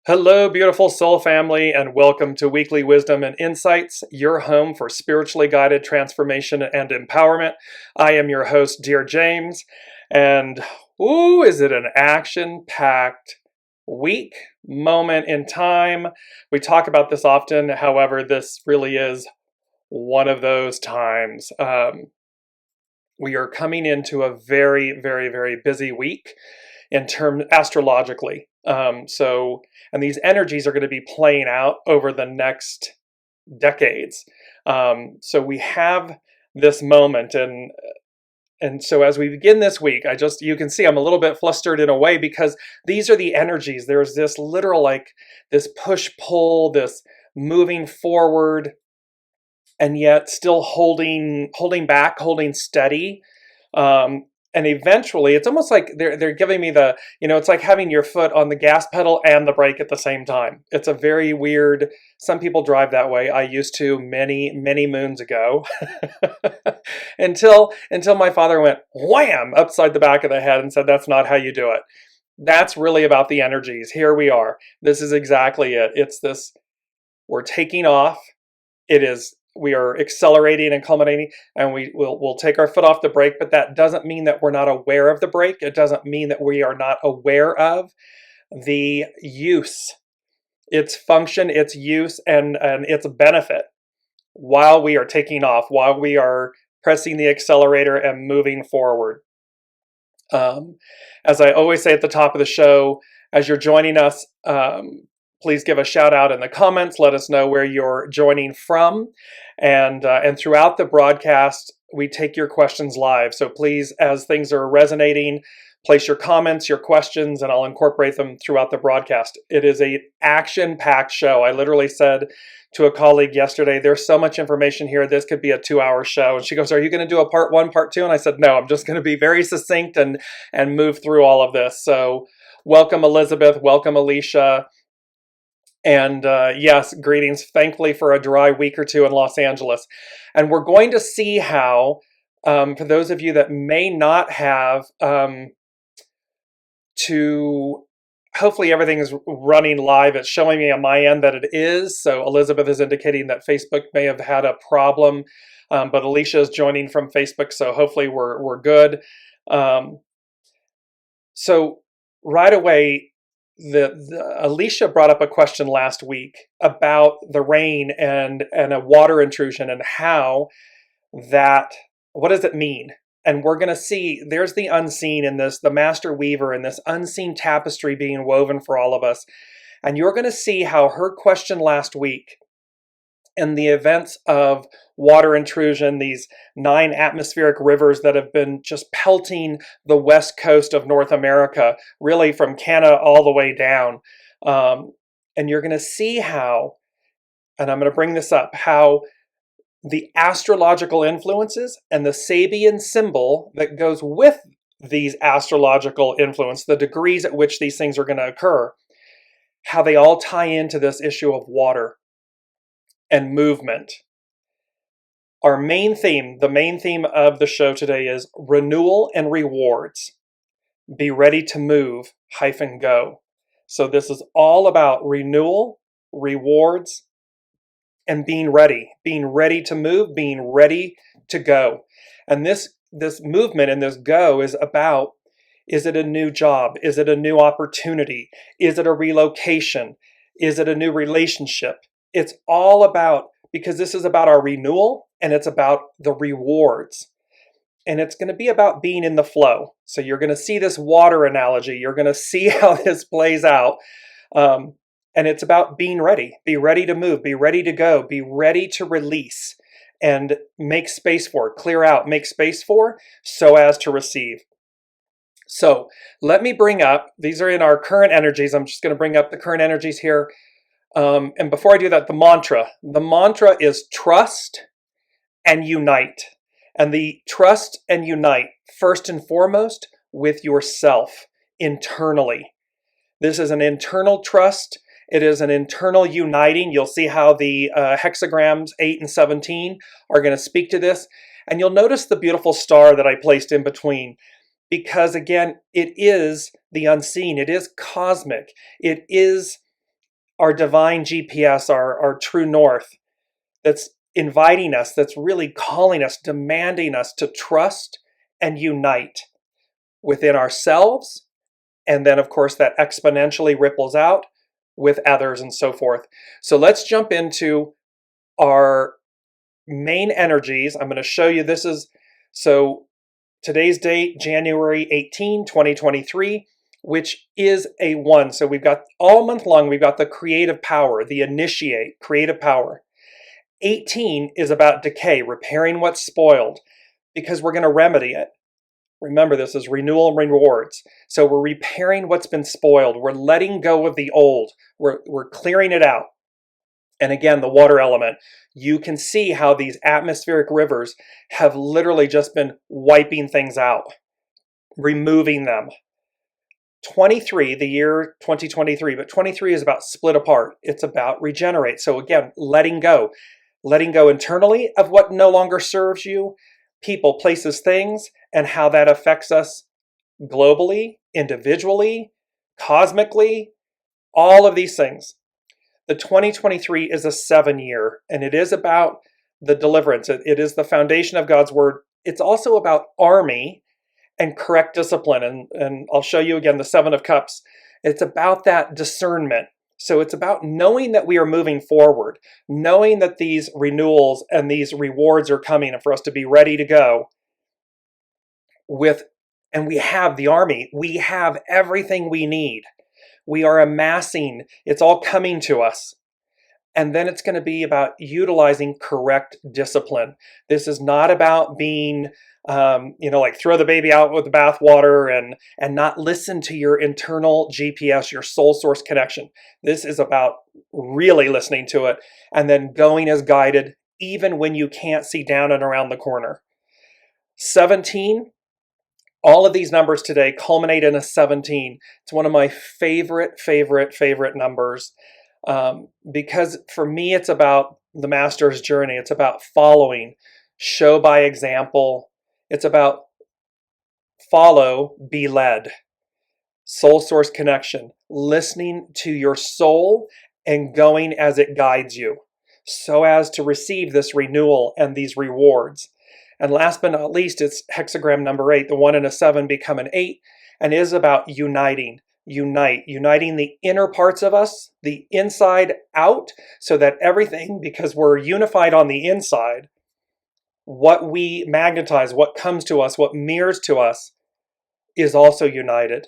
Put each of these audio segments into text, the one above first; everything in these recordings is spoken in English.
Hello, beautiful soul family, and welcome to Weekly Wisdom and Insights, your home for spiritually guided transformation and empowerment. I am your host, Dearjames, and ooh, is it an action-packed week, moment in time? We talk about this often, however, this really is one of those times. We are coming into a very, very, very busy week in terms astrologically. And these energies are going to be playing out over the next decades. So we have this moment, and so as we begin this week, you can see I'm a little bit flustered in a way because these are the energies. There's this literal, like, this push-pull, this moving forward, and yet still holding back, holding steady. And eventually, it's almost like they're giving me it's like having your foot on the gas pedal and the brake at the same time. It's a very weird. Some people drive that way. I used to many, many moons ago, until my father went wham upside the back of the head and said, "That's not how you do it." That's really about the energies. Here we are. This is exactly it. It's this. We're taking off. We are accelerating and culminating, and we'll take our foot off the brake, but that doesn't mean that we're not aware of the brake. It doesn't mean that we are not aware of the use, its function, its use, and its benefit while we are taking off, while we are pressing the accelerator and moving forward. As I always say at the top of the show, as you're joining us, please give a shout out in the comments. Let us know where you're joining from. And throughout the broadcast, we take your questions live. So please, as things are resonating, place your comments, your questions, and I'll incorporate them throughout the broadcast. It is an action-packed show. I literally said to a colleague yesterday, there's so much information here, this could be a 2-hour show. And she goes, "Are you going to do a part 1, part 2? And I said, "No, I'm just going to be very succinct and move through all of this." So welcome, Elizabeth. Welcome, Alicia. And yes, greetings, thankfully for a dry week or two in Los Angeles. And we're going to see how, for those of you that may not have hopefully everything is running live. It's showing me on my end that it is. So Elizabeth is indicating that Facebook may have had a problem, but Alicia is joining from Facebook, so hopefully we're good. So right away, Alicia brought up a question last week about the rain and a water intrusion and what does it mean? And we're going to see there's the unseen in this, the master weaver, and this unseen tapestry being woven for all of us. And you're going to see how her question last week and the events of water intrusion, these 9 atmospheric rivers that have been just pelting the west coast of North America, really from Canada all the way down. And you're going to see how, and I'm going to bring this up, how the astrological influences and the Sabian symbol that goes with these astrological influence, the degrees at which these things are going to occur, how they all tie into this issue of water and movement. Our main theme, the main theme of the show today is renewal and rewards. Be ready to move -go. So this is all about renewal, rewards, and being ready to move, being ready to go. And this movement and this go is about, is it a new job? Is it a new opportunity? Is it a relocation? Is it a new relationship? It's all about, because this is about our renewal and it's about the rewards. And it's going to be about being in the flow. So you're going to see this water analogy. You're going to see how this plays out. And it's about being ready. Be ready to move. Be ready to go. Be ready to release and make space for, clear out, make space for, so as to receive. So let me bring up, these are in our current energies. I'm just going to bring up the current energies here. And before I do that, the mantra is trust and unite. And the trust and unite, first and foremost, with yourself internally. This is an internal trust. It is an internal uniting. You'll see how the hexagrams 8 and 17 are going to speak to this. And you'll notice the beautiful star that I placed in between. Because again, it is the unseen. It is cosmic. It is our divine GPS, our true north, that's inviting us, that's really calling us, demanding us to trust and unite within ourselves. And then, of course, that exponentially ripples out with others and so forth. So let's jump into our main energies. I'm going to show you so today's date, January 18, 2023, which is a 1. So we've got all month long, we've got the creative power, the initiate, creative power. 18 is about decay, repairing what's spoiled, because we're going to remedy it. Remember, this is renewal and rewards. So we're repairing what's been spoiled. We're letting go of the old. We're clearing it out. And again, the water element. You can see how these atmospheric rivers have literally just been wiping things out, removing them. 23, the year 2023, but 23 is about split apart. It's about regenerate. So again, letting go internally of what no longer serves you, people, places, things, and how that affects us globally, individually, cosmically, all of these things. The 2023 is a 7-year, and it is about the deliverance. It is the foundation of God's word. It's also about army and correct discipline. And I'll show you again the 7 of Cups. It's about that discernment. So it's about knowing that we are moving forward, knowing that these renewals and these rewards are coming, and for us to be ready to go with, and we have the army. We have everything we need. We are amassing. It's all coming to us. And then it's going to be about utilizing correct discipline. This is not about being, like throw the baby out with the bathwater and not listen to your internal GPS, your soul source connection. This is about really listening to it and then going as guided, even when you can't see down and around the corner. 17. All of these numbers today culminate in a 17. It's one of my favorite numbers because for me, it's about the master's journey. It's about following, show by example. It's about follow, be led. Soul source connection, listening to your soul and going as it guides you so as to receive this renewal and these rewards. And last but not least, it's hexagram number 8. The 1 and a 7 become an 8, and is about uniting the inner parts of us, the inside out, so that everything, because we're unified on the inside, what we magnetize, what comes to us, what mirrors to us, is also united.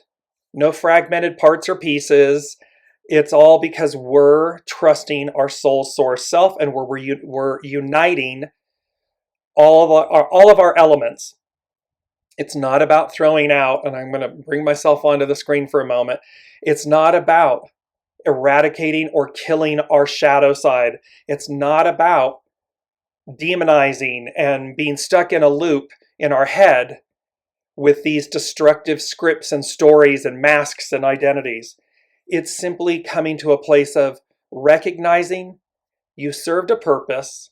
No fragmented parts or pieces. It's all because we're trusting our soul source self, and we're uniting all of our elements. It's not about throwing out, and I'm going to bring myself onto the screen for a moment. It's not about eradicating or killing our shadow side. It's not about demonizing and being stuck in a loop in our head with these destructive scripts and stories and masks and identities. It's simply coming to a place of recognizing you served a purpose.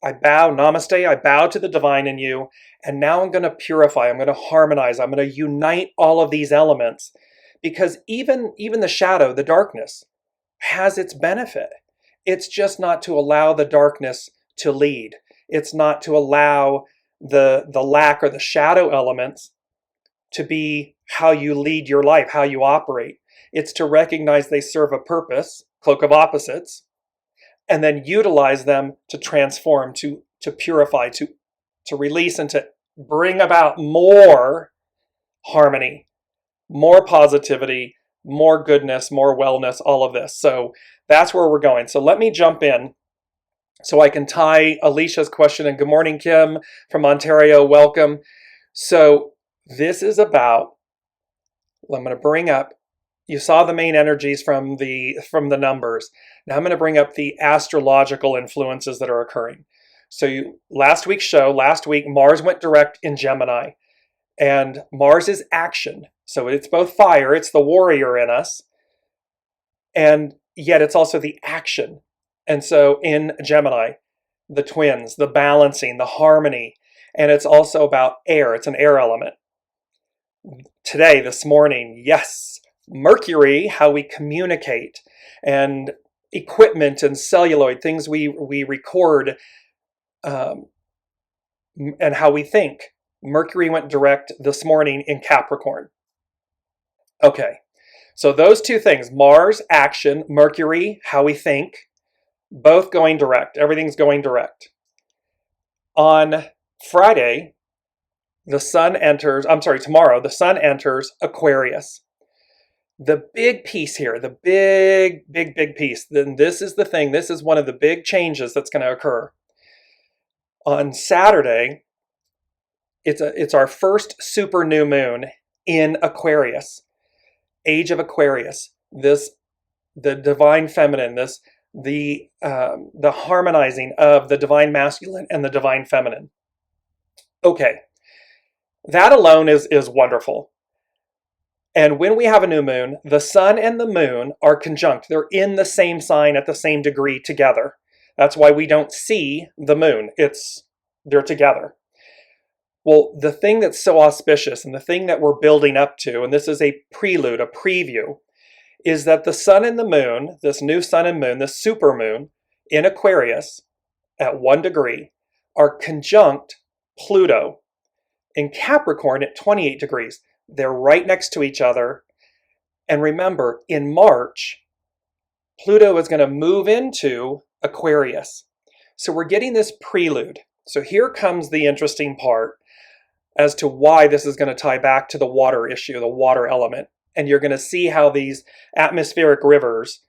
I bow, namaste, I bow to the divine in you, and now I'm going to purify, I'm going to harmonize, I'm going to unite all of these elements, because even the shadow, the darkness, has its benefit. It's just not to allow the darkness to lead. It's not to allow the lack or the shadow elements to be how you lead your life, how you operate. It's to recognize they serve a purpose, cloak of opposites, and then utilize them to transform, to purify, to release, and to bring about more harmony, more positivity, more goodness, more wellness, all of this. So that's where we're going. So let me jump in so I can tie Alicia's question. And good morning, Kim from Ontario. Welcome. So this is about, I'm going to bring up, you saw the main energies from the numbers. Now I'm going to bring up the astrological influences that are occurring. So last week, Mars went direct in Gemini, and Mars is action. So it's both fire, it's the warrior in us, and yet it's also the action. And so in Gemini, the twins, the balancing, the harmony, and it's also about air. It's an air element. Today, this morning, yes, Mercury, how we communicate. and equipment and celluloid, things we record, and how we think. Mercury went direct this morning in Capricorn. Okay, so those two things, Mars, action, Mercury, how we think, both going direct. Everything's going direct. On Friday, tomorrow, the sun enters Aquarius. The big piece here, the big piece, then this is the thing, this is one of the big changes that's going to occur. On Saturday, it's our first super new moon in Aquarius, age of Aquarius. The divine feminine, the harmonizing of the divine masculine and the divine feminine. Okay, that alone is wonderful. And when we have a new moon, the sun and the moon are conjunct. They're in the same sign at the same degree together. That's why we don't see the moon. They're together. Well, the thing that's so auspicious and the thing that we're building up to, and this is a prelude, a preview, is that the sun and the moon, this new sun and moon, this super moon in Aquarius at 1 degree, are conjunct Pluto in Capricorn at 28 degrees. They're right next to each other. And remember, in March, Pluto is going to move into Aquarius. So we're getting this prelude. So here comes the interesting part as to why this is going to tie back to the water issue, the water element. And you're going to see how these atmospheric rivers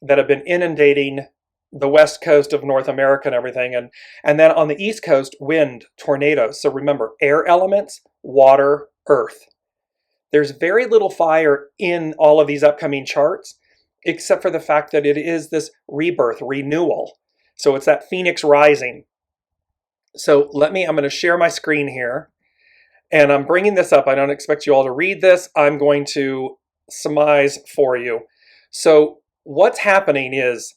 that have been inundating the west coast of North America and everything, and then on the east coast, wind, tornadoes. So remember, air elements, water, earth. There's very little fire in all of these upcoming charts, except for the fact that it is this rebirth, renewal. So it's that phoenix rising. So I'm going to share my screen here, and I'm bringing this up. I don't expect you all to read this. I'm going to surmise for you. So what's happening is,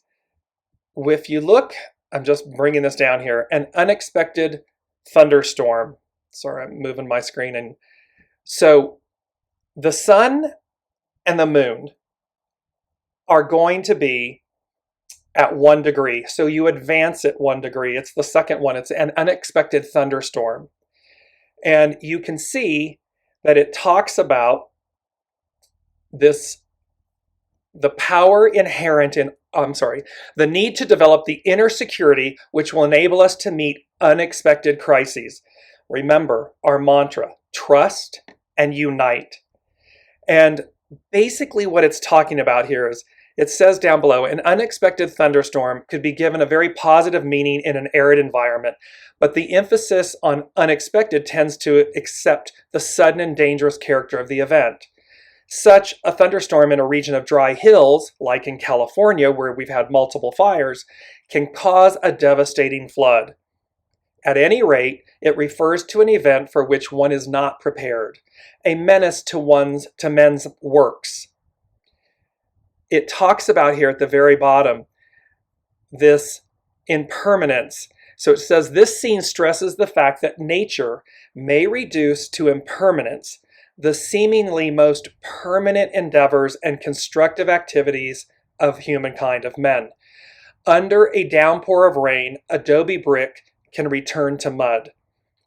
if you look, I'm just bringing this down here, an unexpected thunderstorm. Sorry, I'm moving my screen. And so the sun and the moon are going to be at 1 degree. So you advance it 1 degree. It's the second one. It's an unexpected thunderstorm. And you can see that it talks about the power inherent in, the need to develop the inner security which will enable us to meet unexpected crises. Remember our mantra, trust and unite. And basically what it's talking about here is, it says down below, an unexpected thunderstorm could be given a very positive meaning in an arid environment, but the emphasis on unexpected tends to accept the sudden and dangerous character of the event. Such a thunderstorm in a region of dry hills, like in California, where we've had multiple fires, can cause a devastating flood. At any rate, it refers to an event for which one is not prepared, a menace to men's works. It talks about here at the very bottom, this impermanence. So it says, this scene stresses the fact that nature may reduce to impermanence the seemingly most permanent endeavors and constructive activities of humankind, of men. Under a downpour of rain, adobe brick can return to mud.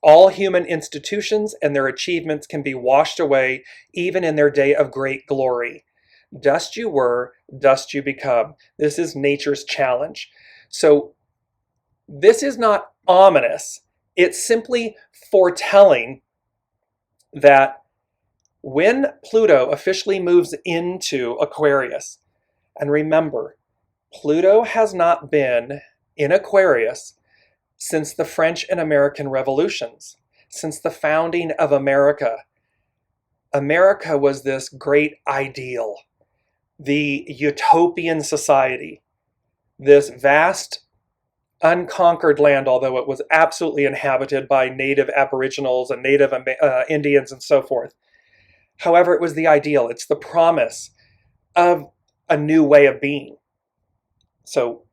All human institutions and their achievements can be washed away, even in their day of great glory. Dust you were, dust you become. This is nature's challenge. So this is not ominous. It's simply foretelling that when Pluto officially moves into Aquarius, and remember, Pluto has not been in Aquarius since the French and American revolutions, since the founding of America. America was this great ideal, the utopian society, this vast unconquered land, although it was absolutely inhabited by native aboriginals and native Indians and so forth. However, it was the ideal. It's the promise of a new way of being. So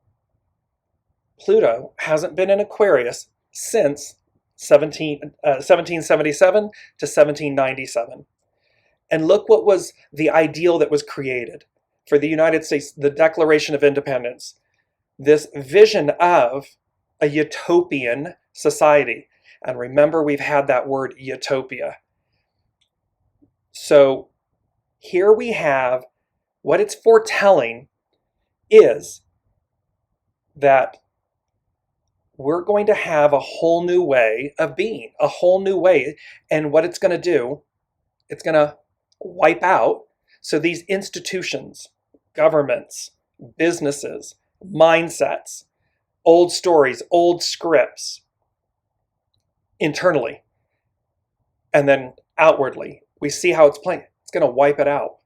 Pluto hasn't been in Aquarius since 1777 to 1797. And look what was the ideal that was created. for the United States, the Declaration of Independence, this vision of a utopian society. And remember, we've had that word utopia. So here we have what it's foretelling is that we're going to have a whole new way of being, a whole new way. And what it's going to do, it's going to wipe out. So these institutions, governments, businesses, mindsets, old stories, old scripts, internally, and then outwardly, we see how it's playing. It's going to wipe it out.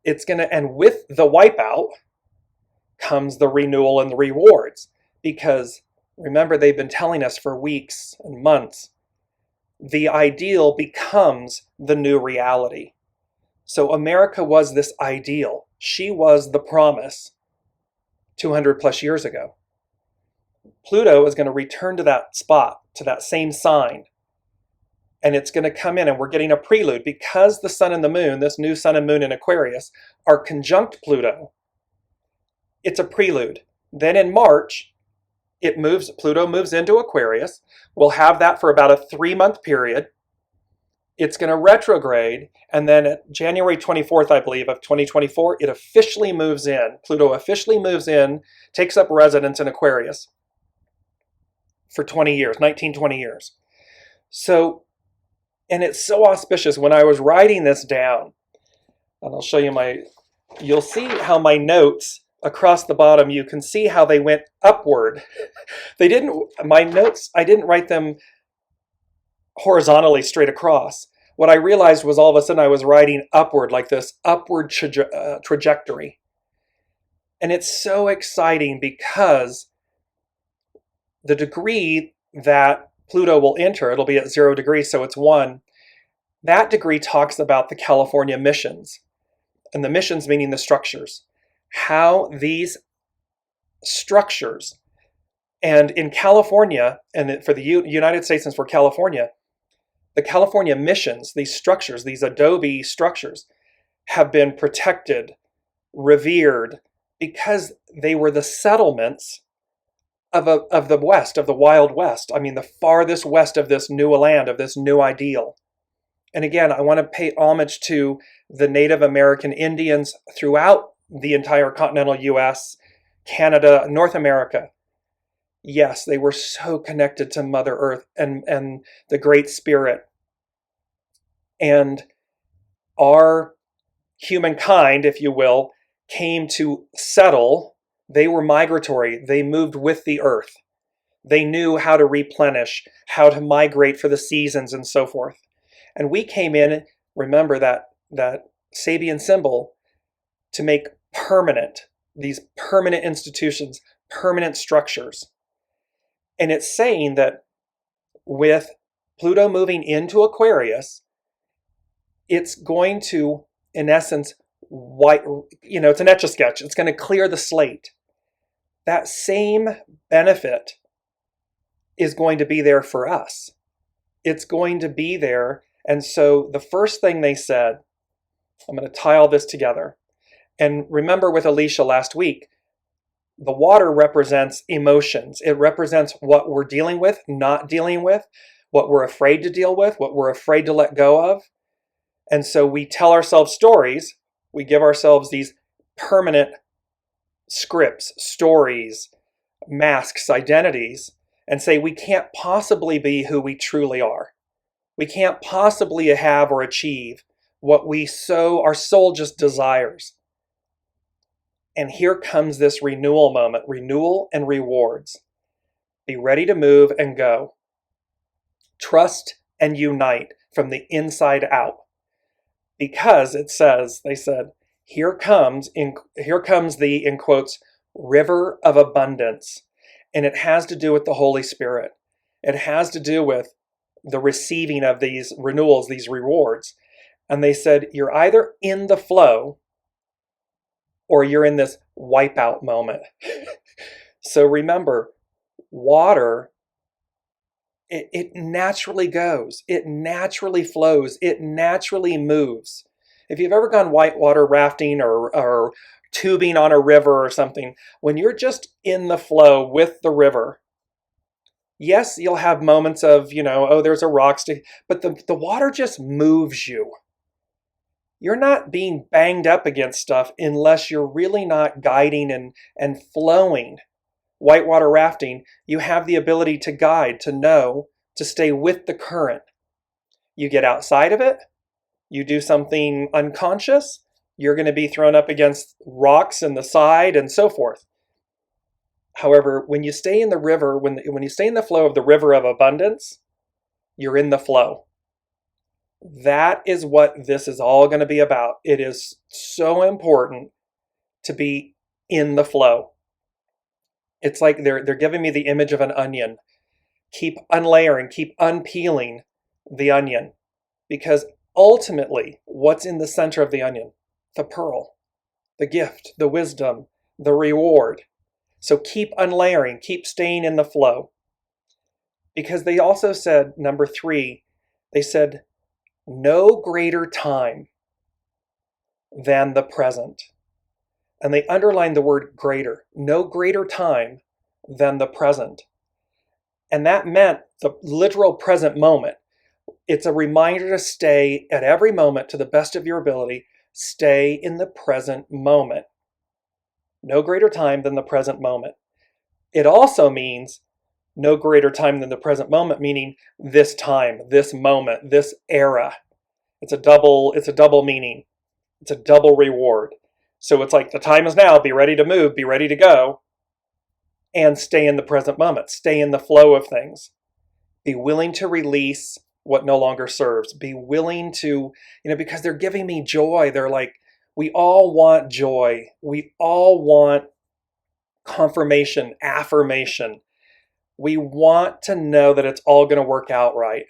It's going to, and with the wipeout comes the renewal and the rewards, because remember, they've been telling us for weeks and months, the ideal becomes the new reality. So America was this ideal. She was the promise 200 plus years ago. Pluto is going to return to that spot, to that same sign. And it's going to come in, and we're getting a prelude because the sun and the moon, this new sun and moon in Aquarius, are conjunct Pluto. It's a prelude. Then in March, Pluto moves into Aquarius. We'll have that for about a 3-month period. It's going to retrograde, and then at January 24th, I believe, of 2024, it officially moves in. Pluto officially moves in, takes up residence in Aquarius for 20 years, 19-20 years. So, and it's so auspicious. When I was writing this down, and I'll show you you'll see how my notes across the bottom, you can see how they went upward. My notes, I didn't write them horizontally straight across. What I realized was all of a sudden I was writing upward, like this upward trajectory. And it's so exciting because the degree that Pluto will enter, it'll be at 0 degrees, so it's 1. That degree talks about the California missions. And the missions meaning the structures. How these structures, and in California, and for the United States and for California, the California missions, these structures, these adobe structures, have been protected, revered, because they were the settlements of the West, of the Wild West. I mean, the farthest west of this new land, of this new ideal. And again, I want to pay homage to the Native American Indians throughout the entire continental US, Canada, North America. Yes, they were so connected to Mother Earth and the Great Spirit. And our humankind, if you will, came to settle. They were migratory. They moved with the earth. They knew how to replenish, how to migrate for the seasons and so forth. And we came in, remember that Sabian symbol, to make permanent, these permanent institutions, permanent structures. And it's saying that with Pluto moving into Aquarius, it's going to, in essence, it's an Etch-a-Sketch. It's going to clear the slate. That same benefit is going to be there for us. It's going to be there. And so the first thing they said, I'm going to tie all this together. And remember with Alicia last week, the water represents emotions. It represents what we're dealing with, not dealing with, what we're afraid to deal with, what we're afraid to let go of. And so we tell ourselves stories. We give ourselves these permanent scripts, stories, masks, identities, and say we can't possibly be who we truly are. We can't possibly have or achieve what our soul just desires. And here comes this renewal moment, renewal and rewards. Be ready to move and go. Trust and unite from the inside out. Because it says, they said, here comes the, in quotes, river of abundance. And it has to do with the Holy Spirit. It has to do with the receiving of these renewals, these rewards. And they said, you're either in the flow or you're in this wipeout moment. So remember, water, it naturally goes. It naturally flows. It naturally moves. If you've ever gone whitewater rafting or tubing on a river or something, when you're just in the flow with the river, yes, you'll have moments of, oh, there's a rock stick, but the water just moves you. You're not being banged up against stuff unless you're really not guiding and flowing. Whitewater rafting, you have the ability to guide, to know, to stay with the current. You get outside of it, you do something unconscious, you're going to be thrown up against rocks in the side and so forth. However, when you stay in the river, when you stay in the flow of the river of abundance, you're in the flow. That is what this is all going to be about. It is so important to be in the flow. It's like they're giving me the image of an onion. Keep unlayering, keep unpeeling the onion, because ultimately, what's in the center of the onion? The pearl, the gift, the wisdom, the reward. So keep unlayering, keep staying in the flow. Because they also said, number 3, they said, no greater time than the present. And they underlined the word greater. No greater time than the present. And that meant the literal present moment. It's a reminder to stay at every moment to the best of your ability. Stay in the present moment. No greater time than the present moment. It also means no greater time than the present moment, meaning this time, this moment, this era. It's a double meaning. It's a double reward. So it's like the time is now, be ready to move, be ready to go, and stay in the present moment, stay in the flow of things. Be willing to release what no longer serves. Be willing to, because they're giving me joy. They're like, we all want joy. We all want confirmation, affirmation. We want to know that it's all going to work out right.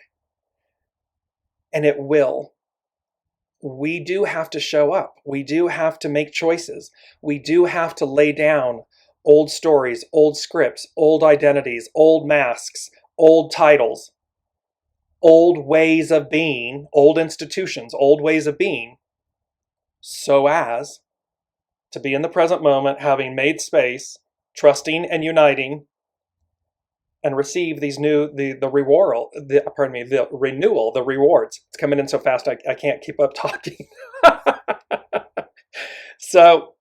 And it will. We do have to show up. We do have to make choices. We do have to lay down old stories, old scripts, old identities, old masks, old titles, old ways of being, old institutions, old ways of being, so as to be in the present moment, having made space, trusting and uniting, and receive these the renewal, the rewards. It's coming in so fast I can't keep up talking. So,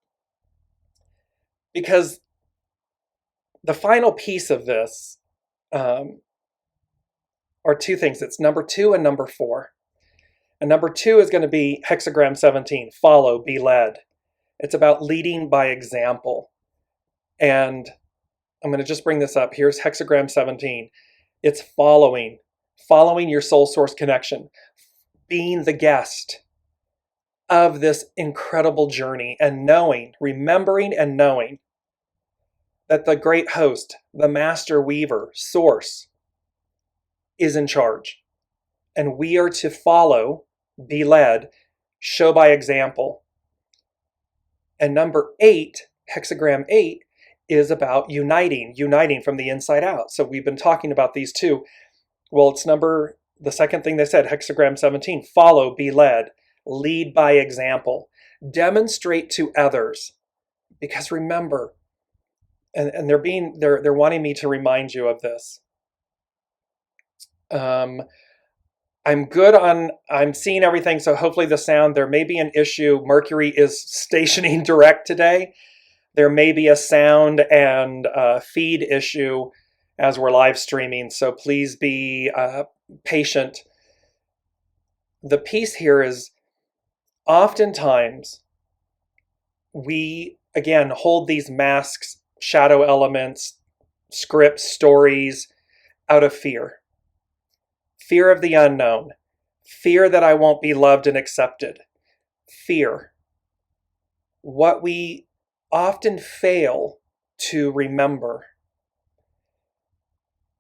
because the final piece of this are 2 things. It's number 2 and number 4. And number 2 is going to be hexagram 17, follow, be led. It's about leading by example. And I'm going to just bring this up. Here's hexagram 17. It's following your soul source connection, being the guest of this incredible journey, and remembering and knowing that the great host, the master weaver, source, is in charge. And we are to follow, be led, show by example. And number 8, hexagram 8, is about uniting from the inside out. So we've been talking about these 2. Well, it's the second thing they said, hexagram 17, follow, be led, lead by example, demonstrate to others. Because remember, and they're wanting me to remind you of this. I'm seeing everything, so hopefully the sound, there may be an issue. Mercury is stationing direct today. There may be a sound and feed issue as we're live streaming, so please be patient. The piece here is oftentimes we, again, hold these masks, shadow elements, scripts, stories out of fear. Fear of the unknown. Fear that I won't be loved and accepted. Fear. What we often fail to remember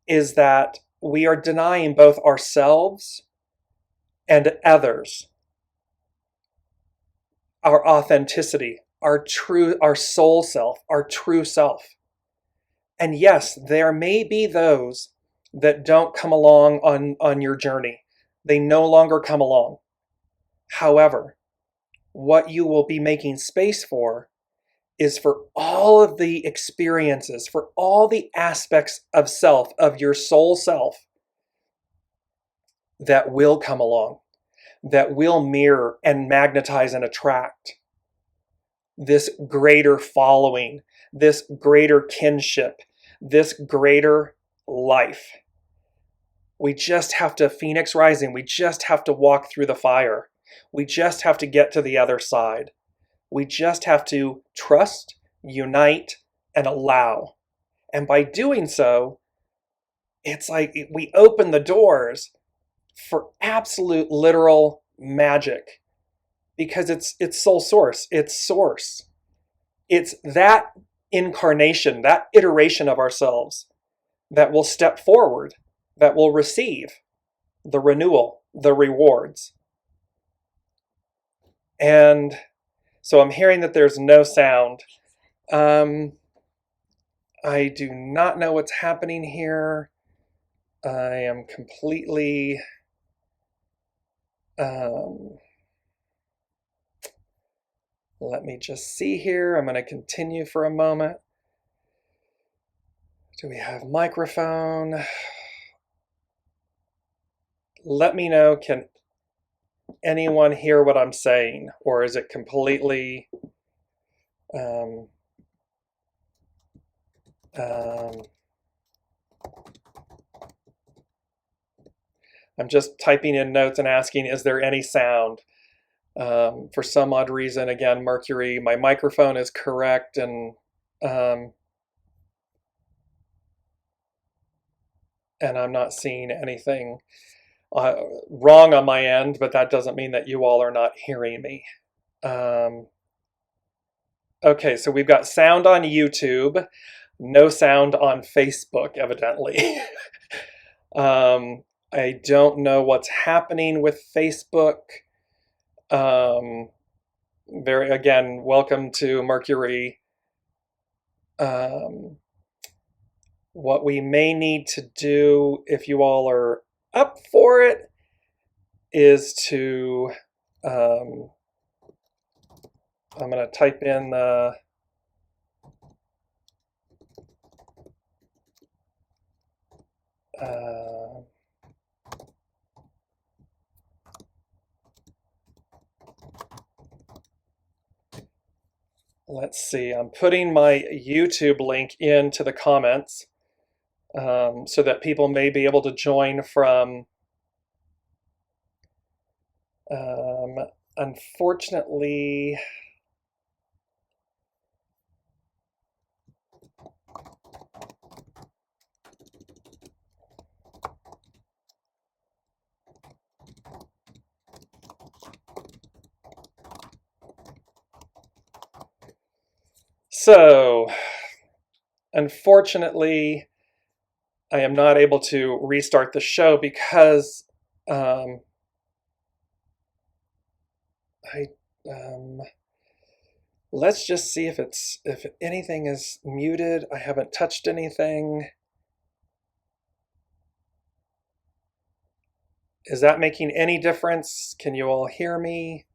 is that we are denying both ourselves and others our authenticity, our soul self, our true self. And yes, there may be those that don't come along on your journey. They no longer come along. However, what you will be making space for is for all of the experiences, for all the aspects of self, of your soul self, that will come along, that will mirror and magnetize and attract this greater following, this greater kinship, this greater life. We just have to Phoenix Rising. We just have to walk through the fire. We just have to get to the other side. We just have to trust, unite, and allow. And by doing so, it's like we open the doors for absolute literal magic, because it's soul source, it's source. It's that incarnation, that iteration of ourselves that will step forward, that will receive the renewal, the rewards. And so I'm hearing that there's no sound. I do not know what's happening here. I am completely let me just see here. I'm going to continue for a moment. Do we have microphone? Let me know, can anyone hear what I'm saying, or is it completely I'm just typing in notes and asking, is there any sound? For some odd reason, again, Mercury, my microphone is correct, and I'm not seeing anything wrong on my end, but that doesn't mean that you all are not hearing me. Okay, so we've got sound on YouTube, no sound on Facebook, evidently. I don't know what's happening with Facebook. Again, welcome to Mercury. What we may need to do, if you all are up for it, is to I'm going to type in the let's see, I'm putting my YouTube link into the comments so that people may be able to join from unfortunately, unfortunately, I am not able to restart the show because let's just see if anything is muted. I haven't touched anything. Is that making any difference? Can you all hear me?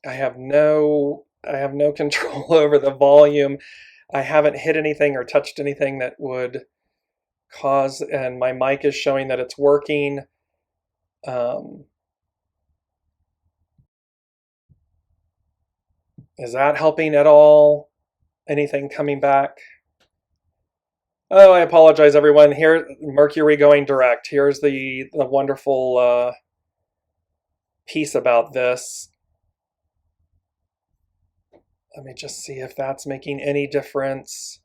I have no control over the volume. I haven't hit anything or touched anything that would cause, and my mic is showing that it's working. Is that helping at all? Anything coming back? Oh, I apologize, everyone. Here, Mercury going direct. Here's the wonderful piece about this. Let me just see if that's making any difference.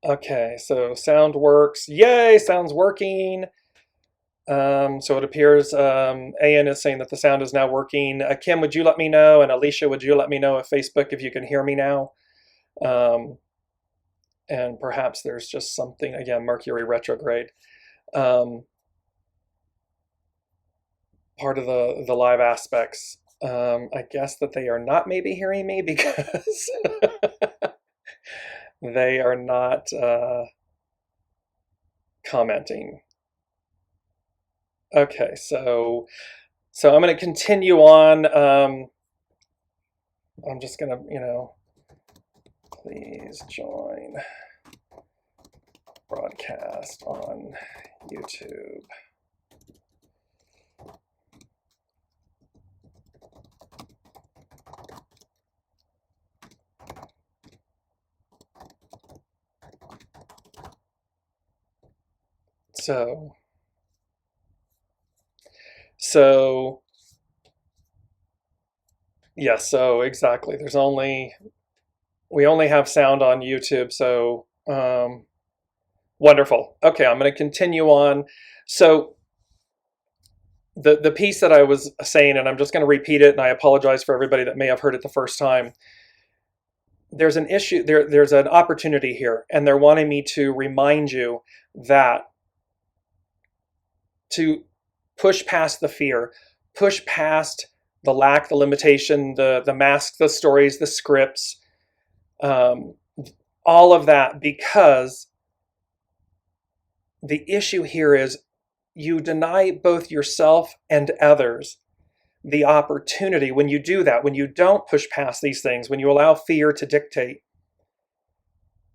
Okay, so sound works. Yay, sound's working. So it appears AN is saying that the sound is now working. Kim, would you let me know? And Alicia, would you let me know if Facebook, if you can hear me now? And perhaps there's just something, again, Mercury retrograde. Part of the live aspects. I guess that they are not maybe hearing me because They are not commenting. Okay, so I'm going to continue on. I'm just going to, please join broadcast on YouTube. So yeah, so exactly. We only have sound on YouTube, so wonderful. Okay, I'm going to continue on. So the piece that I was saying, and I'm just going to repeat it, and I apologize for everybody that may have heard it the first time. There's an issue, there's an opportunity here, and they're wanting me to remind you that to push past the fear, push past the lack, the limitation, the mask, the stories, the scripts, all of that, because the issue here is you deny both yourself and others the opportunity. When you do that, when you don't push past these things, when you allow fear to dictate,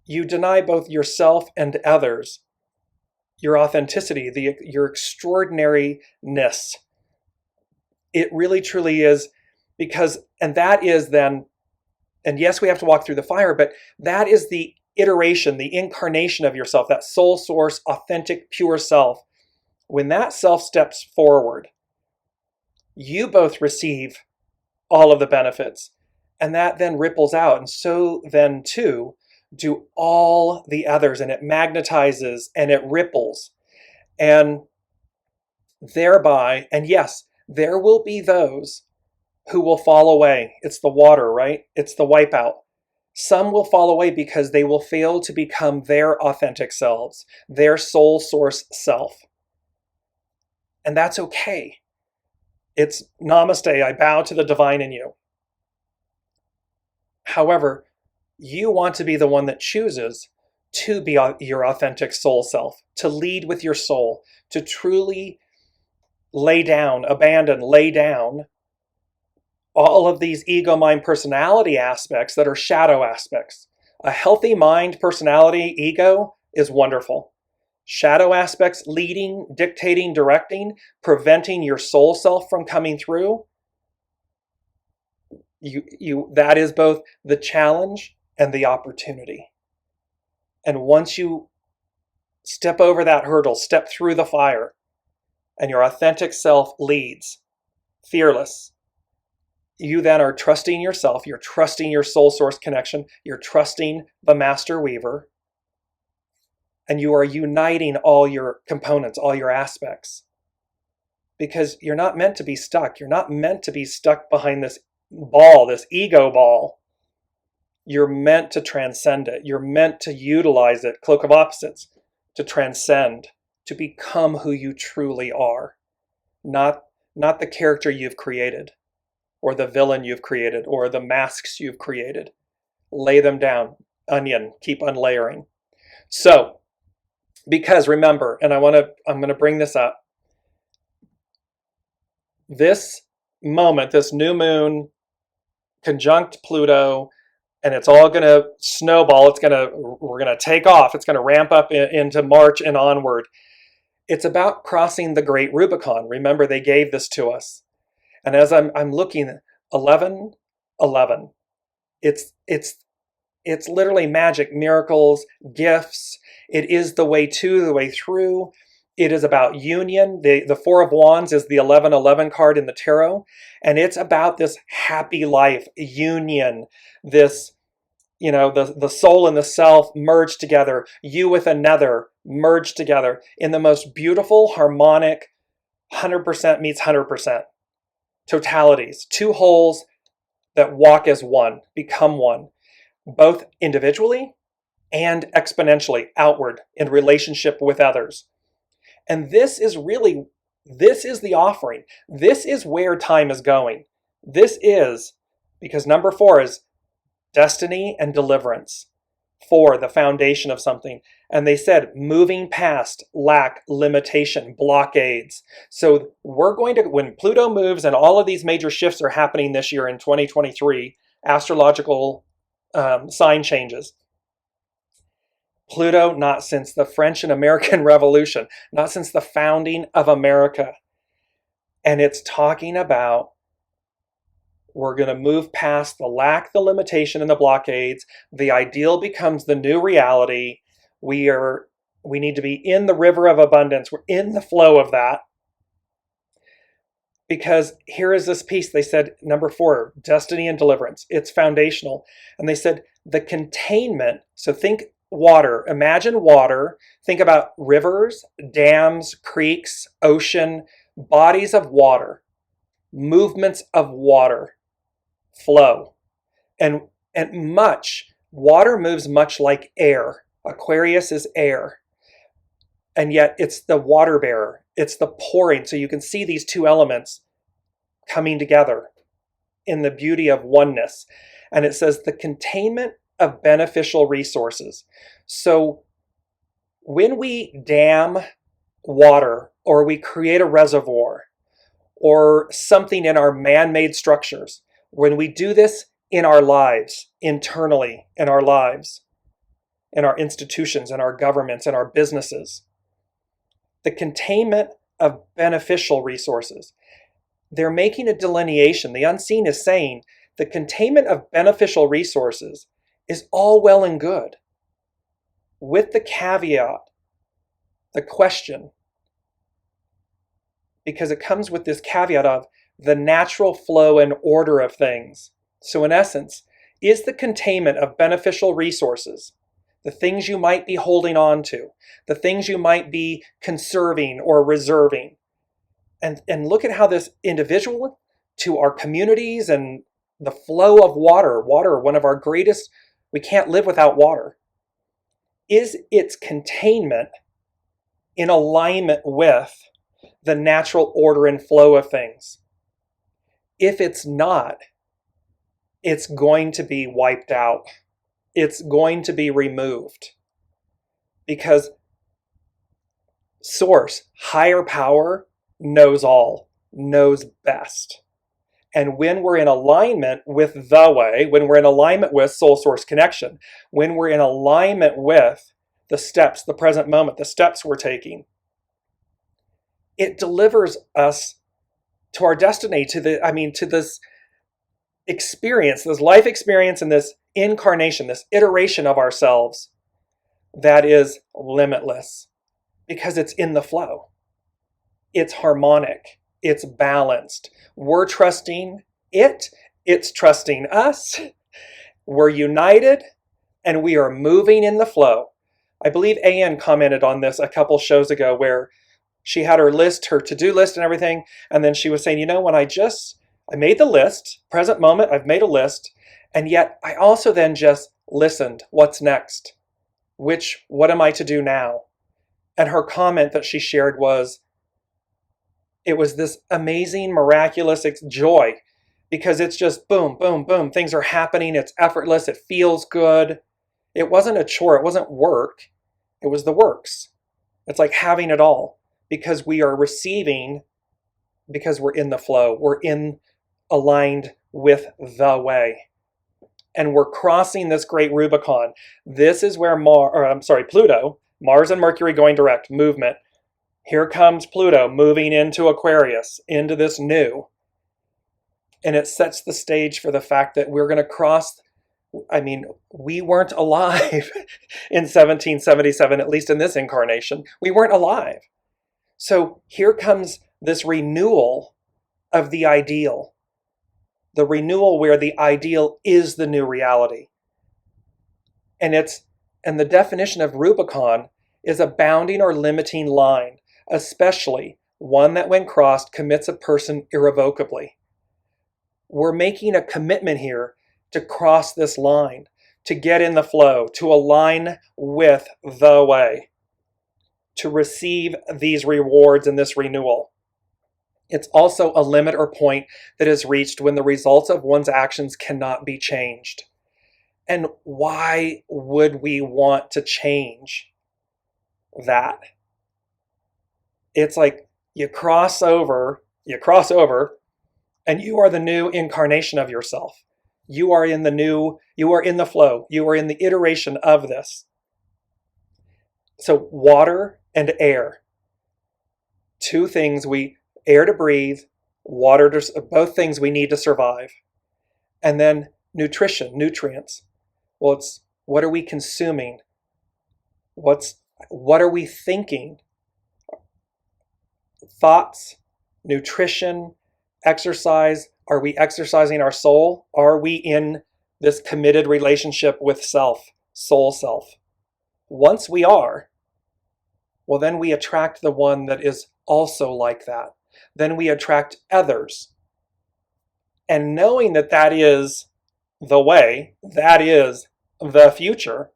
you deny both yourself and others your authenticity, your extraordinariness. It really truly is, because, and that is then, and yes, we have to walk through the fire, but that is the iteration, the incarnation of yourself, that soul source, authentic, pure self. When that self steps forward, you both receive all of the benefits, and that then ripples out, and so then too do all the others, and it magnetizes and it ripples, and thereby, and yes, there will be those who will fall away. It's the water, right? It's the wipeout. Some will fall away because they will fail to become their authentic selves, their soul source self. And that's okay. It's namaste, I bow to the divine in you. However, you want to be the one that chooses to be your authentic soul self, to lead with your soul, to truly lay down, abandon, lay down all of these ego, mind, personality aspects that are shadow aspects. A healthy mind, personality, ego is wonderful. Shadow aspects, leading, dictating, directing, preventing your soul self from coming through, that is both the challenge and the opportunity. And once you step over that hurdle, step through the fire, and your authentic self leads, fearless, you then are trusting yourself, you're trusting your soul source connection, you're trusting the master weaver, and you are uniting all your components, all your aspects. Because you're not meant to be stuck. You're not meant to be stuck behind this ball, this ego ball. You're meant to transcend it. You're meant to utilize it, cloak of opposites, to transcend, to become who you truly are. Not the character you've created, or the villain you've created, or the masks you've created. Lay them down. Onion, keep unlayering. So, because remember, and I'm going to bring this up, this moment, this new moon, conjunct Pluto, and it's all going to snowball. We're going to take off. It's going to ramp up into March and onward. It's about crossing the Great Rubicon. Remember, they gave this to us. And as I'm looking, 11, 11. It's literally magic, miracles, gifts. It is the way to, the way through. It is about union. The Four of Wands is the 1111 card in the tarot. And it's about this happy life, union, this, the soul and the self merge together, you with another merge together in the most beautiful, harmonic, 100% meets 100% totalities. Two wholes that walk as one, become one, both individually and exponentially outward in relationship with others. And this is the offering. This is where time is going. This is, because number 4 is destiny and deliverance. 4, the foundation of something. And they said moving past, lack, limitation, blockades. So we're going to, when Pluto moves and all of these major shifts are happening this year in 2023, astrological sign changes. Pluto, not since the French and American Revolution, not since the founding of America. And it's talking about we're going to move past the lack, the limitation, and the blockades. The ideal becomes the new reality. We need to be in the river of abundance. We're in the flow of that. Because here is this piece. They said, number 4, destiny and deliverance. It's foundational. And they said the containment. So think water. Imagine water. Think about rivers, dams, creeks, ocean, bodies of water, movements of water, flow. And water moves much like air. Aquarius is air. And yet it's the water bearer. It's the pouring. So you can see these two elements coming together in the beauty of oneness. And it says the containment of beneficial resources. So when we dam water or we create a reservoir or something in our man-made structures, when we do this in our lives, internally in our lives, in our institutions, in our governments, in our businesses, the containment of beneficial resources. They're making a delineation. The unseen is saying the containment of beneficial resources is all well and good. With the caveat, the question, because it comes with this caveat of the natural flow and order of things. So in essence, is the containment of beneficial resources, the things you might be holding on to, the things you might be conserving or reserving. And look at how this individual to our communities and the flow of water, one of our greatest, we can't live without water. Is its containment in alignment with the natural order and flow of things? If it's not, it's going to be wiped out. It's going to be removed. Because Source, higher power, knows all, knows best. And when we're in alignment with the way, when we're in alignment with soul source connection, when we're in alignment with the steps, the present moment, the steps we're taking, it delivers us to our destiny, to this experience, this life experience and this incarnation, this iteration of ourselves that is limitless because it's in the flow. It's harmonic. It's balanced. We're trusting it. It's trusting us. We're united and we are moving in the flow. I believe Anne commented on this a couple shows ago where she had her list, her to-do list and everything. And then she was saying, when I made the list, present moment, I've made a list. And yet I also then just listened. What's next? What am I to do now? And her comment that she shared was, it was this amazing, miraculous joy because it's just boom, boom, boom. Things are happening. It's effortless. It feels good. It wasn't a chore. It wasn't work. It was the works. It's like having it all because we are receiving, because we're in the flow. We're aligned with the way. And we're crossing this great Rubicon. This is where Pluto, Mars and Mercury going direct, movement. Here comes Pluto moving into Aquarius, into this new. And it sets the stage for the fact that we're going to cross. We weren't alive in 1777, at least in this incarnation. We weren't alive. So here comes this renewal of the ideal. The renewal where the ideal is the new reality. And the definition of Rubicon is a bounding or limiting line, especially one that when crossed commits a person irrevocably. We're making a commitment here to cross this line, to get in the flow, to align with the way, to receive these rewards and this renewal. It's also a limit or point that is reached when the results of one's actions cannot be changed. And why would we want to change that? It's like you cross over, and you are the new incarnation of yourself. You are in the flow, you are in the iteration of this. So water and air, two things air to breathe, water to, both things we need to survive. And then nutrition, nutrients. Well, it's what are we consuming? What are we thinking? Thoughts, nutrition, exercise. Are we exercising our soul? Are we in this committed relationship with self, soul self? Once we are, well, then we attract the one that is also like that. Then we attract others. And knowing that that is the way, that is the future,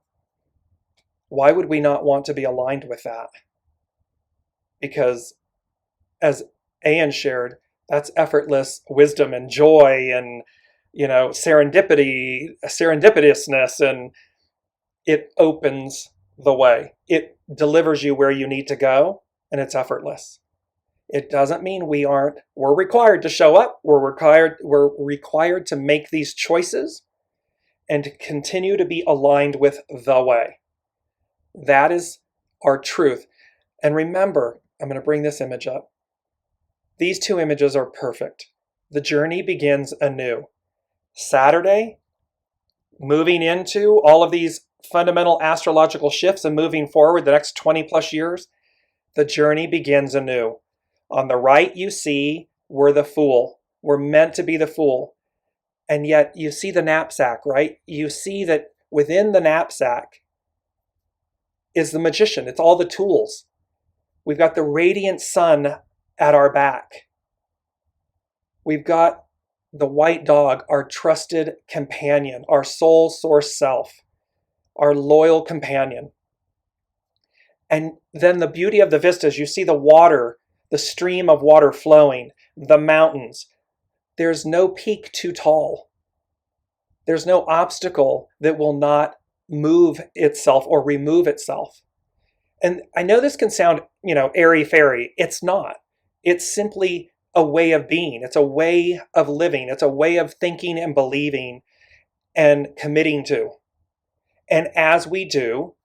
why would we not want to be aligned with that? Because as Ayan shared, that's effortless wisdom and joy and, serendipitousness, and it opens the way. It delivers you where you need to go, and it's effortless. It doesn't mean we're required to show up. We're required to make these choices and to continue to be aligned with the way. That is our truth. And remember, I'm going to bring this image up. These two images are perfect. The journey begins anew. Saturday, moving into all of these fundamental astrological shifts and moving forward the next 20 plus years, the journey begins anew. On the right, you see we're the fool. We're meant to be the fool. And yet you see the knapsack, right? You see that within the knapsack is the magician. It's all the tools. We've got the radiant sun at our back. We've got the white dog, our trusted companion, our soul source self, our loyal companion. And then the beauty of the vistas, you see the water, the stream of water flowing, the mountains. There's no peak too tall. There's no obstacle that will not move itself or remove itself. And I know this can sound, airy-fairy. It's not. It's simply a way of being. It's a way of living. It's a way of thinking and believing and committing to. And as we do,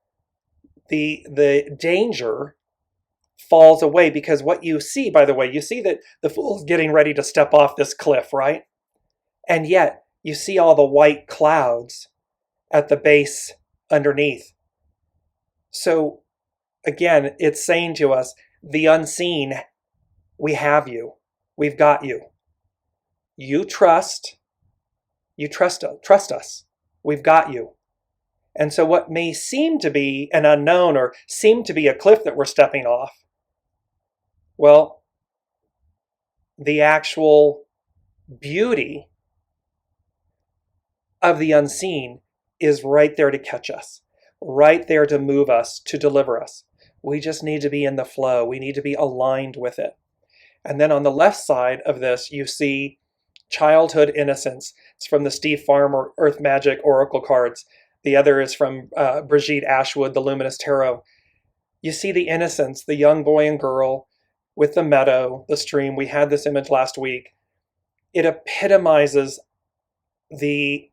the danger falls away, because what you see, by the way, you see that the fool's getting ready to step off this cliff, right? And yet you see all the white clouds at the base underneath. So again, it's saying to us, the unseen, we have you. We've got you. You trust us. We've got you. And so what may seem to be an unknown or seem to be a cliff that we're stepping off, well, the actual beauty of the unseen is right there to catch us, right there to move us, to deliver us. We just need to be in the flow. We need to be aligned with it. And then on the left side of this, you see childhood innocence. It's from the Steve Farmer Earth Magic Oracle cards. The other is from Brigitte Ashwood, the Luminous Tarot. You see the innocence, the young boy and girl with the meadow, the stream. We had this image last week. It epitomizes the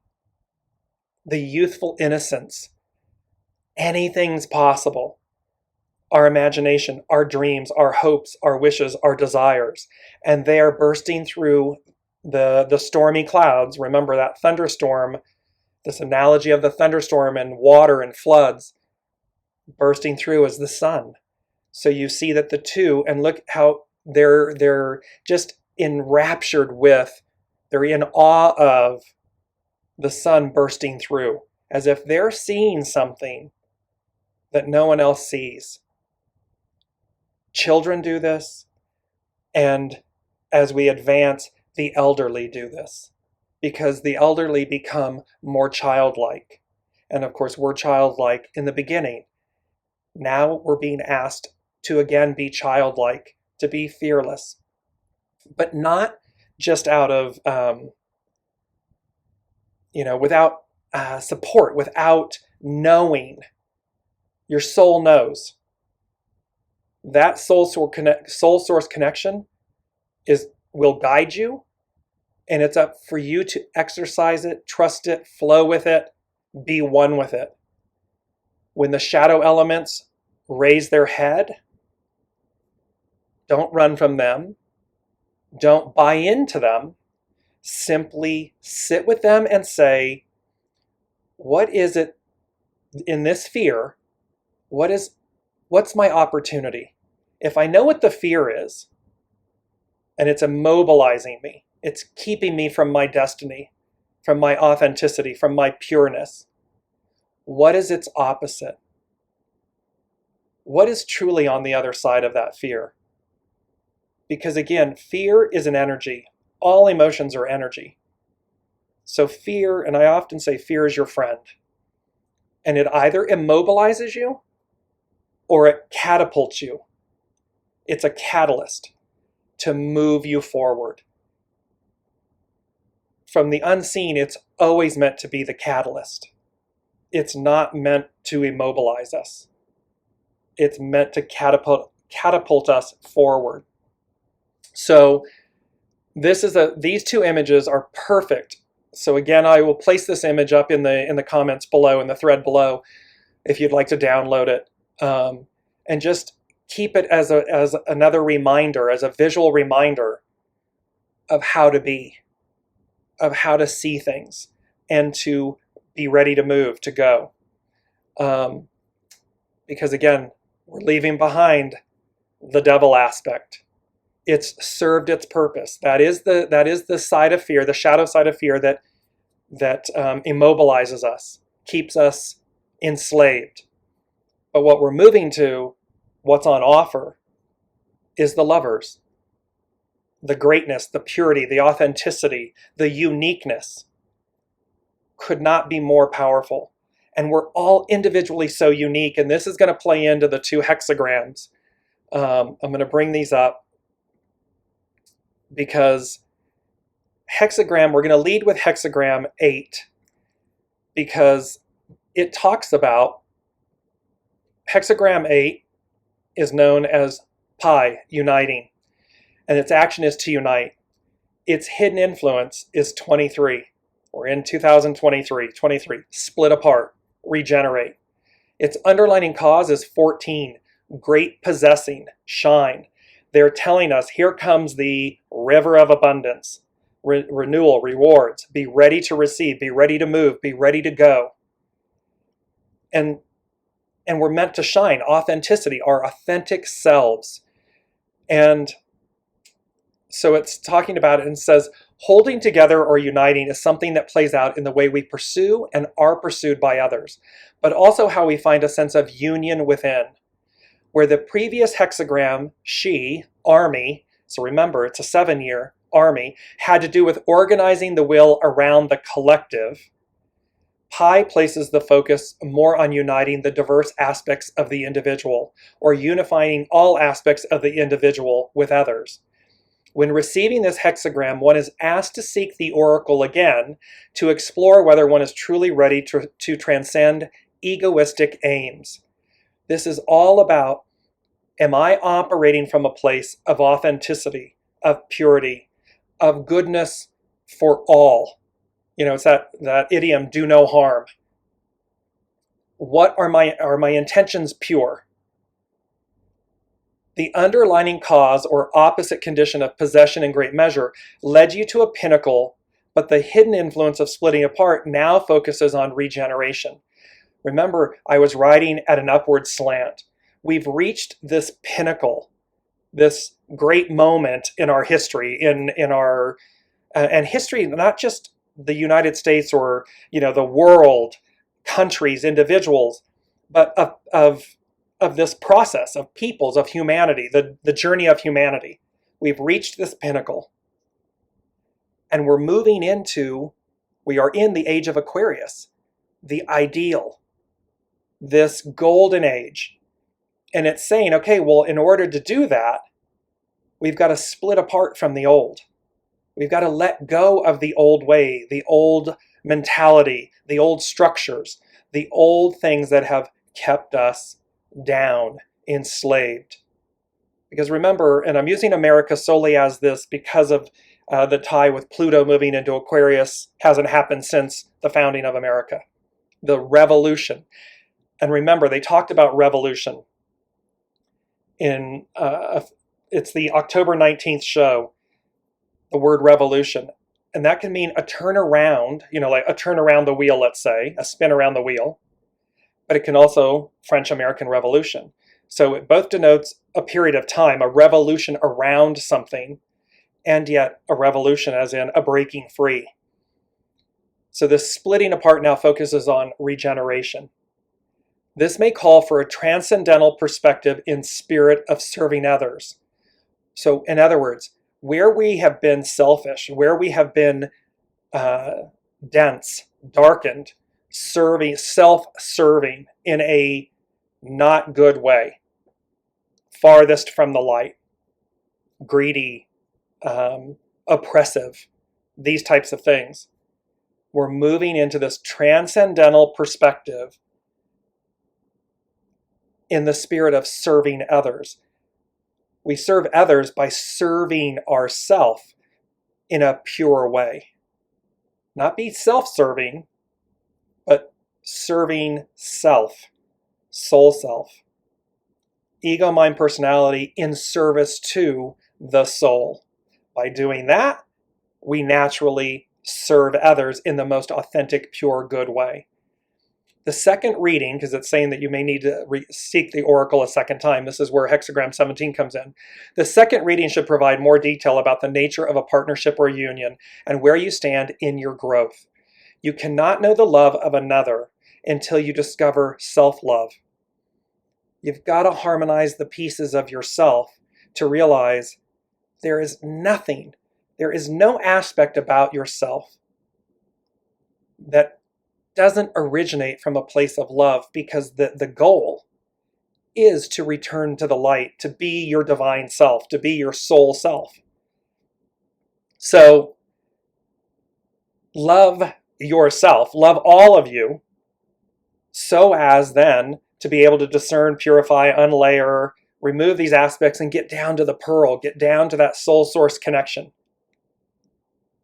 youthful innocence. Anything's possible. Our imagination, our dreams, our hopes, our wishes, our desires. And they are bursting through the stormy clouds. Remember that thunderstorm, this analogy of the thunderstorm and water and floods. Bursting through is the sun. So you see that the two, and look how they're just enraptured with, they're in awe of the sun bursting through, as if they're seeing something that no one else sees. Children do this, and as we advance, the elderly do this, because the elderly become more childlike. And of course, we're childlike in the beginning. Now we're being asked to again be childlike, to be fearless, but not just out of, without support, without knowing. Your soul knows. That soul source connection will guide you, and it's up for you to exercise it, trust it, flow with it, be one with it. When the shadow elements raise their head, don't run from them. Don't buy into them. Simply sit with them and say, what is it in this fear? What's my opportunity? If I know what the fear is, and it's immobilizing me, it's keeping me from my destiny, from my authenticity, from my pureness, what is its opposite? What is truly on the other side of that fear? Because again, fear is an energy. All emotions are energy. So fear, and I often say fear is your friend. And it either immobilizes you or it catapults you. It's a catalyst to move you forward. From the unseen, it's always meant to be the catalyst. It's not meant to immobilize us. It's meant to catapult us forward. So these two images are perfect. So again, I will place this image up in the comments below, in the thread below, if you'd like to download it, and just keep it as another reminder, as a visual reminder of how to be, of how to see things, and to be ready to move, to go. Because again, we're leaving behind the devil aspect. It's served its purpose. That is the side of fear, the shadow side of fear that immobilizes us, keeps us enslaved. But what we're moving to, what's on offer, is the lovers, the greatness, the purity, the authenticity, the uniqueness. Could not be more powerful. And we're all individually so unique. And this is going to play into the two hexagrams. I'm going to bring these up because hexagram, we're going to lead with hexagram 8 because it talks about hexagram 8 is known as pi, uniting, and its action is to unite. Its hidden influence is 23. We're in 2023, 23, split apart, regenerate. Its underlining cause is 14, great possessing, shine. They're telling us, here comes the river of abundance, renewal, rewards, be ready to receive, be ready to move, be ready to go. And we're meant to shine, authenticity, our authentic selves. And so it's talking about it and says, holding together or uniting is something that plays out in the way we pursue and are pursued by others, but also how we find a sense of union within. Where the previous hexagram, she, army, so remember it's a 7-year army, had to do with organizing the will around the collective, pi places the focus more on uniting the diverse aspects of the individual, or unifying all aspects of the individual with others. When receiving this hexagram, one is asked to seek the oracle again to explore whether one is truly ready to transcend egoistic aims. This is all about, am I operating from a place of authenticity, of purity, of goodness for all? You know, it's that idiom, do no harm. What are my intentions pure? The underlying cause or opposite condition of possession in great measure led you to a pinnacle, but the hidden influence of splitting apart now focuses on regeneration. Remember, I was riding at an upward slant. We've reached this pinnacle, this great moment in our history, in our and history, not just the United States or the world, countries, individuals, but of this process of peoples, of humanity, the journey of humanity. We've reached this pinnacle, and we're moving into, we are in the age of Aquarius, the ideal, this golden age. And it's saying, okay, well, in order to do that, we've got to split apart from the old. We've got to let go of the old way, the old mentality, the old structures, the old things that have kept us down, enslaved. Because remember, and I'm using America solely as this because of the tie with Pluto moving into Aquarius hasn't happened since the founding of America. The revolution. And remember, they talked about revolution in, it's the October 19th show, the word revolution. And that can mean a turn around, like a turn around the wheel, let's say, a spin around the wheel. But it can also French-American Revolution. So it both denotes a period of time, a revolution around something, and yet a revolution as in a breaking free. So this splitting apart now focuses on regeneration. This may call for a transcendental perspective in spirit of serving others. So in other words, where we have been selfish, where we have been dense, darkened, serving, self-serving in a not good way, farthest from the light, greedy, oppressive, these types of things. We're moving into this transcendental perspective in the spirit of serving others. We serve others by serving ourselves in a pure way. Not be self-serving, but serving self, soul self. Ego, mind, personality in service to the soul. By doing that, we naturally serve others in the most authentic, pure, good way. The second reading, because it's saying that you may need to seek the oracle a second time, this is where hexagram 17 comes in. The second reading should provide more detail about the nature of a partnership or union and where you stand in your growth. You cannot know the love of another until you discover self-love. You've got to harmonize the pieces of yourself to realize there is nothing, there is no aspect about yourself that doesn't originate from a place of love, because the goal is to return to the light, to be your divine self, to be your soul self. So love yourself, love all of you, so as then to be able to discern, purify, unlayer, remove these aspects and get down to the pearl, get down to that soul source connection.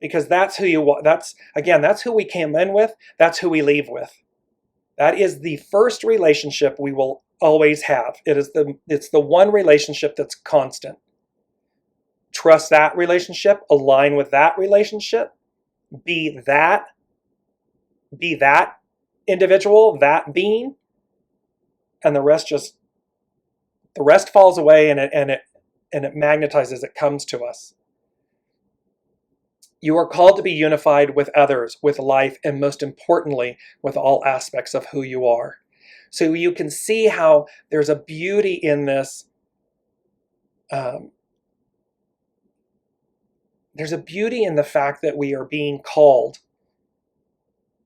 Because that's who you, that's who we came in with, that's who we leave with. That is the first relationship we will always have. It's the one relationship that's constant. Trust that relationship, align with that relationship, be that individual, that being, and the rest falls away, and it magnetizes, it comes to us. You are called to be unified with others, with life, and most importantly, with all aspects of who you are. So you can see how there's a beauty in this. There's a beauty in the fact that we are being called.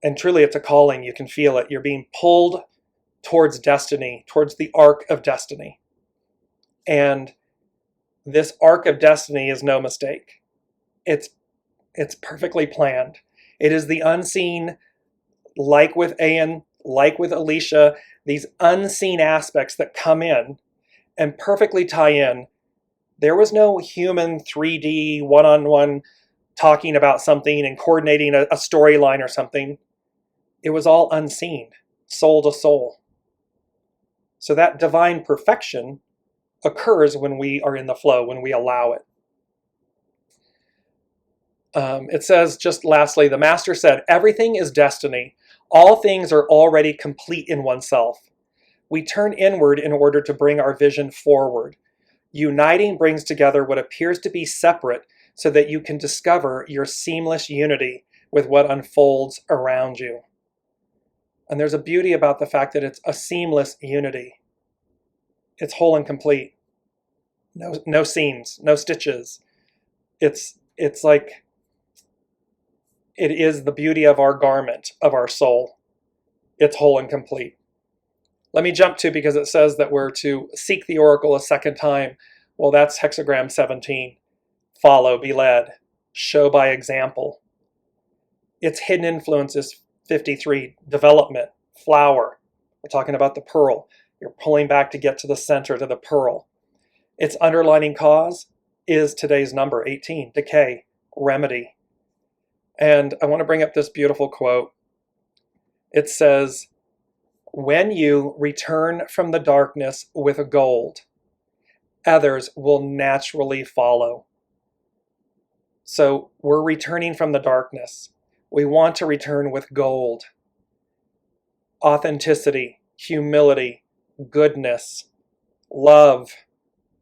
And truly it's a calling, you can feel it. You're being pulled towards destiny, towards the arc of destiny. And this arc of destiny is no mistake. It's perfectly planned. It is the unseen, like with Ayan, like with Alicia, these unseen aspects that come in and perfectly tie in. There was no human 3D one-on-one talking about something and coordinating a storyline or something. It was all unseen, soul to soul. So that divine perfection occurs when we are in the flow, when we allow it. It says, just lastly, the Master said, everything is destiny. All things are already complete in oneself. We turn inward in order to bring our vision forward. Uniting brings together what appears to be separate so that you can discover your seamless unity with what unfolds around you. And there's a beauty about the fact that it's a seamless unity. It's whole and complete. No seams, no stitches. It's like, it is the beauty of our garment, of our soul. It's whole and complete. Let me jump to, because it says that we're to seek the oracle a second time. Well, that's hexagram 17. Follow, be led, show by example. Its hidden influence is 53, development, flower. We're talking about the pearl. You're pulling back to get to the center, to the pearl. Its underlining cause is today's number, 18, decay, remedy. And I want to bring up this beautiful quote. It says, "When you return from the darkness with gold, others will naturally follow." So we're returning from the darkness. We want to return with gold. Authenticity, humility, goodness, love,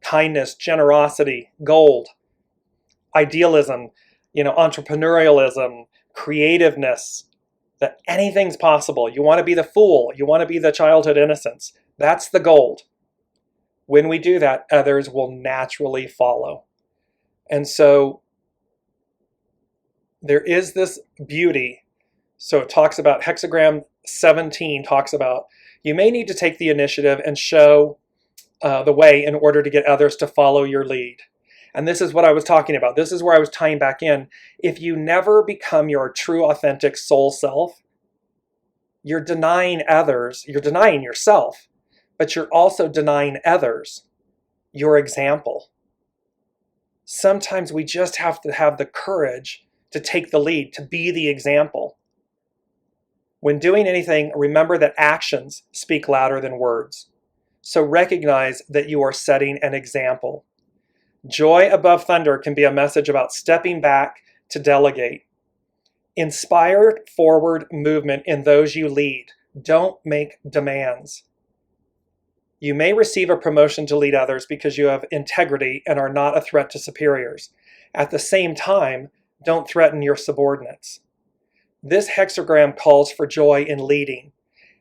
kindness, generosity, gold. Idealism, entrepreneurialism, creativeness, that anything's possible. You want to be the fool. You want to be the childhood innocence. That's the gold. When we do that, others will naturally follow. And so there is this beauty. So it talks about hexagram 17 talks about you may need to take the initiative and show the way in order to get others to follow your lead. And this is what I was talking about. This is where I was tying back in. If you never become your true, authentic soul self, you're denying others, you're denying yourself, but you're also denying others your example. Sometimes we just have to have the courage to take the lead, to be the example. When doing anything, remember that actions speak louder than words. So recognize that you are setting an example. Joy above thunder can be a message about stepping back to delegate. Inspire forward movement in those you lead. Don't make demands. You may receive a promotion to lead others because you have integrity and are not a threat to superiors. At the same time, don't threaten your subordinates. This hexagram calls for joy in leading.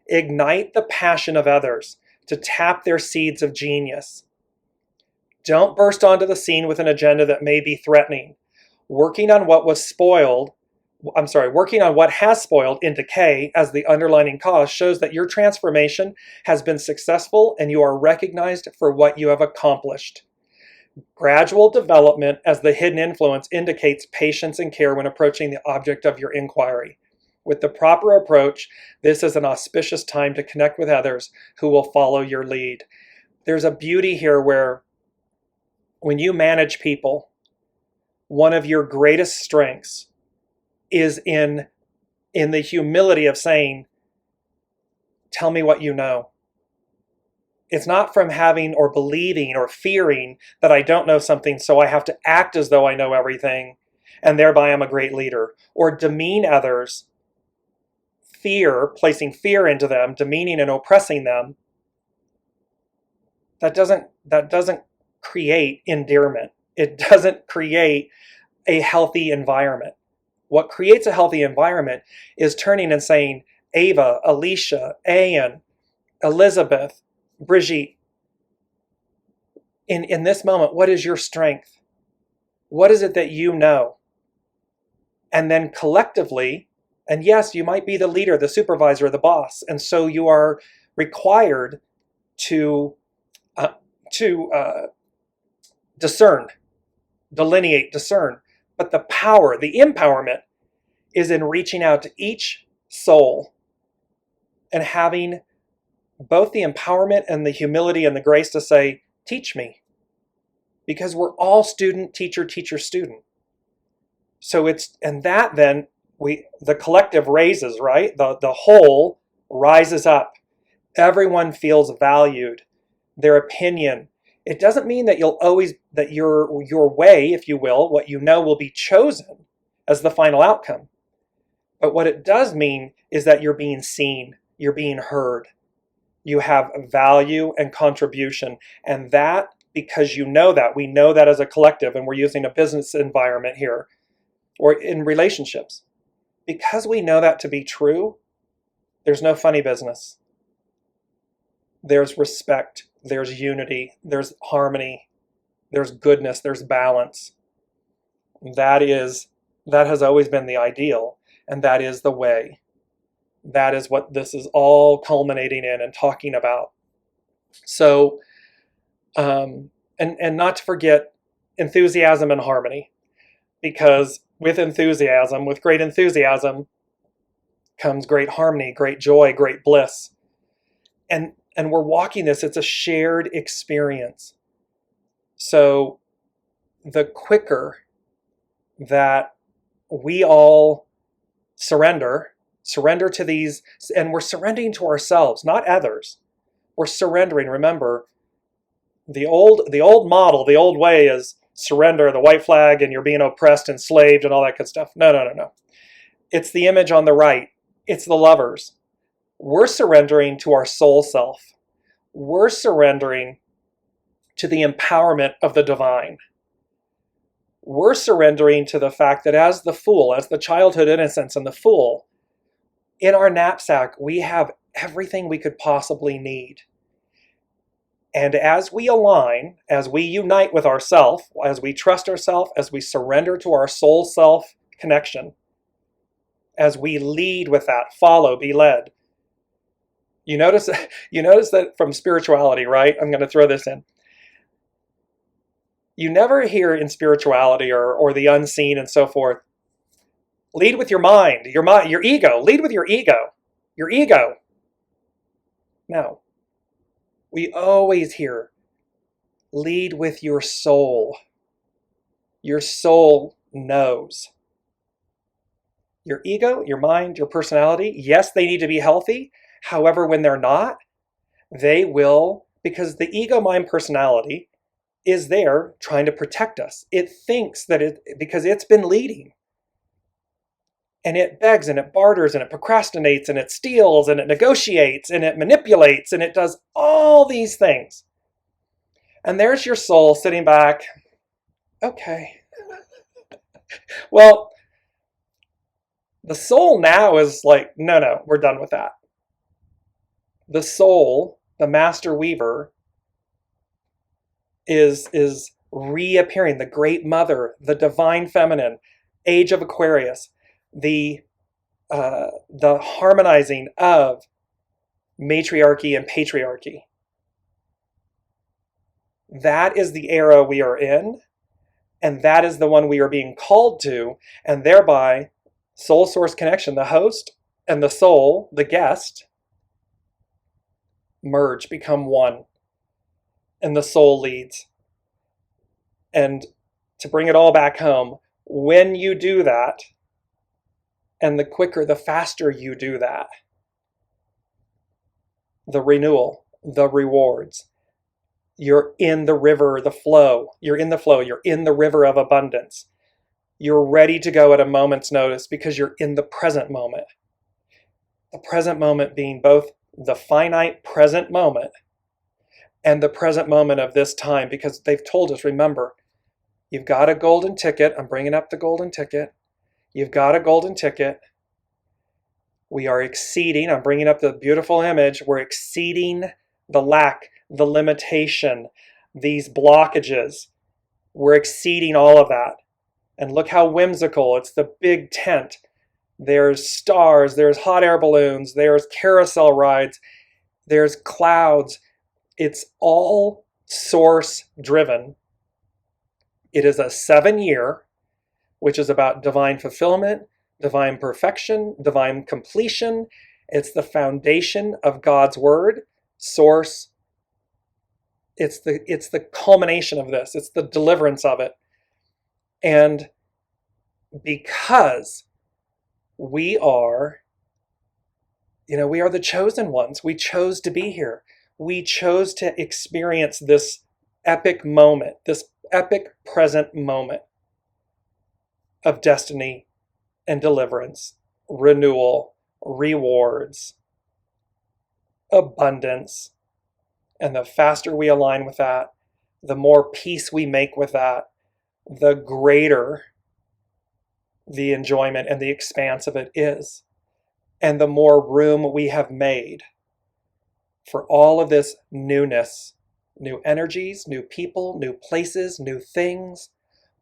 Ignite the passion of others to tap their seeds of genius. Don't burst onto the scene with an agenda that may be threatening. Working on what has spoiled in decay as the underlying cause shows that your transformation has been successful and you are recognized for what you have accomplished. Gradual development as the hidden influence indicates patience and care when approaching the object of your inquiry. With the proper approach, this is an auspicious time to connect with others who will follow your lead. There's a beauty here where when you manage people, one of your greatest strengths is in the humility of saying, tell me what you know. It's not from having or believing or fearing that I don't know something, so I have to act as though I know everything, and thereby I'm a great leader. Or demean others, placing fear into them, demeaning and oppressing them. That doesn't create endearment. It doesn't create a healthy environment. What creates a healthy environment is turning and saying, Ava, Alicia, Anne, Elizabeth, Brigitte, in this moment, what is your strength? What is it that you know? And then collectively, and yes, you might be the leader, the supervisor, the boss, and so you are required to discern, delineate, discern. But the power, the empowerment, is in reaching out to each soul and having both the empowerment and the humility and the grace to say, teach me. Because we're all student, teacher, teacher, student. So the collective raises, right? The whole rises up. Everyone feels valued. Their opinion. It doesn't mean that that your way, if you will be chosen as the final outcome. But what it does mean is that you're being seen, you're being heard. You have value and contribution. And that, because we know that as a collective, and we're using a business environment here, or in relationships. Because we know that to be true, there's no funny business. There's respect, there's unity, there's harmony, there's goodness, there's balance. That has always been the ideal, and that is the way. That is what this is all culminating in and talking about. So, and not to forget enthusiasm and harmony, because with enthusiasm, with great enthusiasm, comes great harmony, great joy, great bliss. And we're walking this, it's a shared experience. So the quicker that we all surrender to these, and we're surrendering to ourselves, not others. We're surrendering. Remember, the old model, the old way is surrender, the white flag, and you're being oppressed, enslaved, and all that good stuff. No. It's the image on the right. It's the lovers. We're surrendering to our soul self. We're surrendering to the empowerment of the divine. We're surrendering to the fact that as the fool, as the childhood innocence and the fool, in our knapsack, we have everything we could possibly need. And as we align, as we unite with ourself, as we trust ourself, as we surrender to our soul self connection, as we lead with that, follow, be led. You notice that from spirituality, right? I'm going to throw this in. You never hear in spirituality or the unseen and so forth, lead with your mind, your ego. Lead with your ego. Your ego. No. We always hear, lead with your soul. Your soul knows. Your ego, your mind, your personality, yes, they need to be healthy. However, when they're not, they will, because the ego, mind, personality is there trying to protect us. It thinks that because it's been leading. And it begs and it barters and it procrastinates and it steals and it negotiates and it manipulates and it does all these things. And there's your soul sitting back. Okay. Well, the soul now is like, no, we're done with that. The soul, the master weaver, is reappearing, the great mother, the divine feminine, age of Aquarius, the harmonizing of matriarchy and patriarchy. That is the era we are in, and that is the one we are being called to, and thereby soul source connection, the host and the soul, the guest, merge, become one, and the soul leads. And to bring it all back home, when you do that, and the quicker, the faster you do that, the renewal, the rewards, you're in the river, the flow, you're in the flow, you're in the river of abundance. You're ready to go at a moment's notice because you're in the present moment. The present moment being both the finite present moment and the present moment of this time, because they've told us, remember, you've got a golden ticket. I'm bringing up the golden ticket. You've got a golden ticket. We are exceeding, I'm bringing up the beautiful image, we're exceeding the lack, the limitation, these blockages. We're exceeding all of that. And look how whimsical, it's the big tent. There's stars, there's hot air balloons, there's carousel rides, there's clouds. It's all source driven. It is a 7-year, which is about divine fulfillment, divine perfection, divine completion. It's the foundation of God's word, source. It's the culmination of this. It's the deliverance of it. And because we are the chosen ones. We chose to be here. We chose to experience this epic moment, this epic present moment of destiny and deliverance, renewal, rewards, abundance. And the faster we align with that, the more peace we make with that, the greater the enjoyment and the expanse of it is. And the more room we have made for all of this newness, new energies, new people, new places, new things,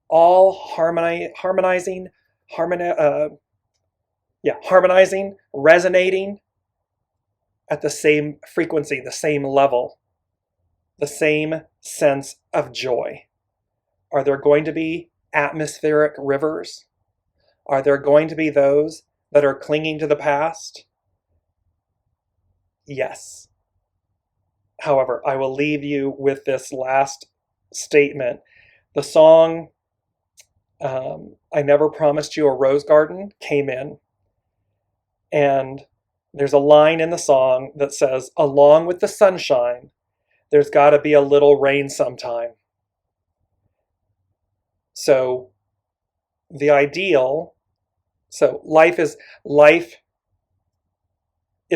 all harmonizing, resonating at the same frequency, the same level, the same sense of joy. Are there going to be atmospheric rivers? Are there going to be those that are clinging to the past? Yes. However, I will leave you with this last statement. The song, I Never Promised You a Rose Garden, came in, and there's a line in the song that says, along with the sunshine, there's got to be a little rain sometime. So the ideal, so life is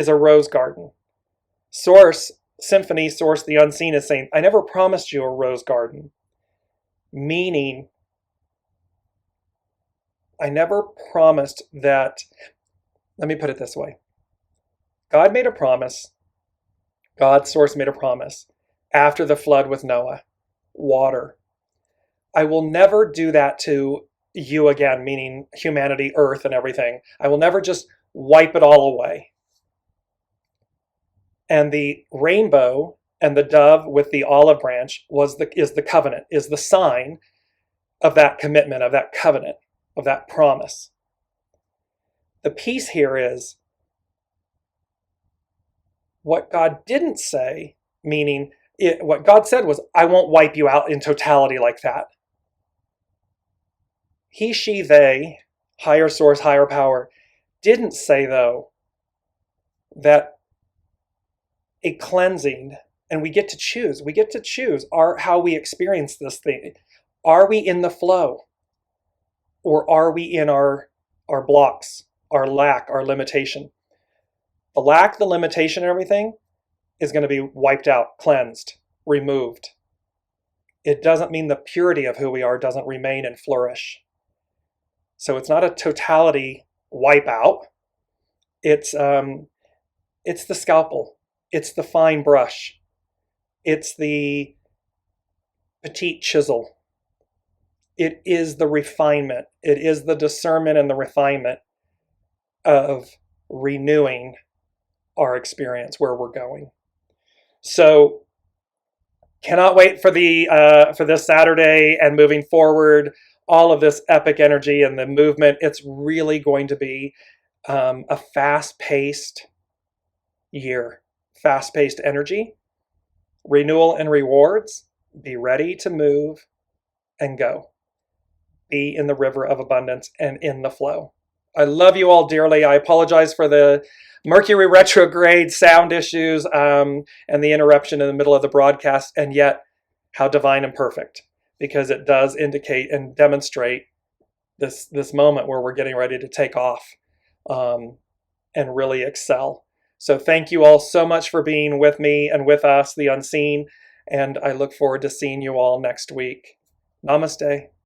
a rose garden. Source, Symphony, Source, the Unseen is saying, I never promised you a rose garden. Meaning, I never promised that, let me put it this way. God made a promise, God, Source, made a promise after the flood with Noah, water. I will never do that to you again, meaning humanity, earth, and everything. I will never just wipe it all away. And the rainbow and the dove with the olive branch is the covenant, is the sign of that commitment, of that covenant, of that promise. The piece here is what God didn't say, meaning what God said was, I won't wipe you out in totality like that. He, she, they, higher source, higher power, didn't say, though, that a cleansing, and we get to choose how we experience this thing. Are we in the flow? Or are we in our blocks, our lack, our limitation? The lack, the limitation, and everything is going to be wiped out, cleansed, removed. It doesn't mean the purity of who we are doesn't remain and flourish. So it's not a totality wipeout. It's the scalpel. It's the fine brush. It's the petite chisel. It is the refinement. It is the discernment and the refinement of renewing our experience where we're going. So cannot wait for this Saturday and moving forward, all of this epic energy and the movement. It's really going to be a fast-paced year, fast-paced energy, renewal and rewards. Be ready to move and go. Be in the river of abundance and in the flow. I love you all dearly. I apologize for the Mercury retrograde sound issues and the interruption in the middle of the broadcast, and yet how divine and perfect, because it does indicate and demonstrate this moment where we're getting ready to take off and really excel. So thank you all so much for being with me and with us, the unseen, and I look forward to seeing you all next week. Namaste.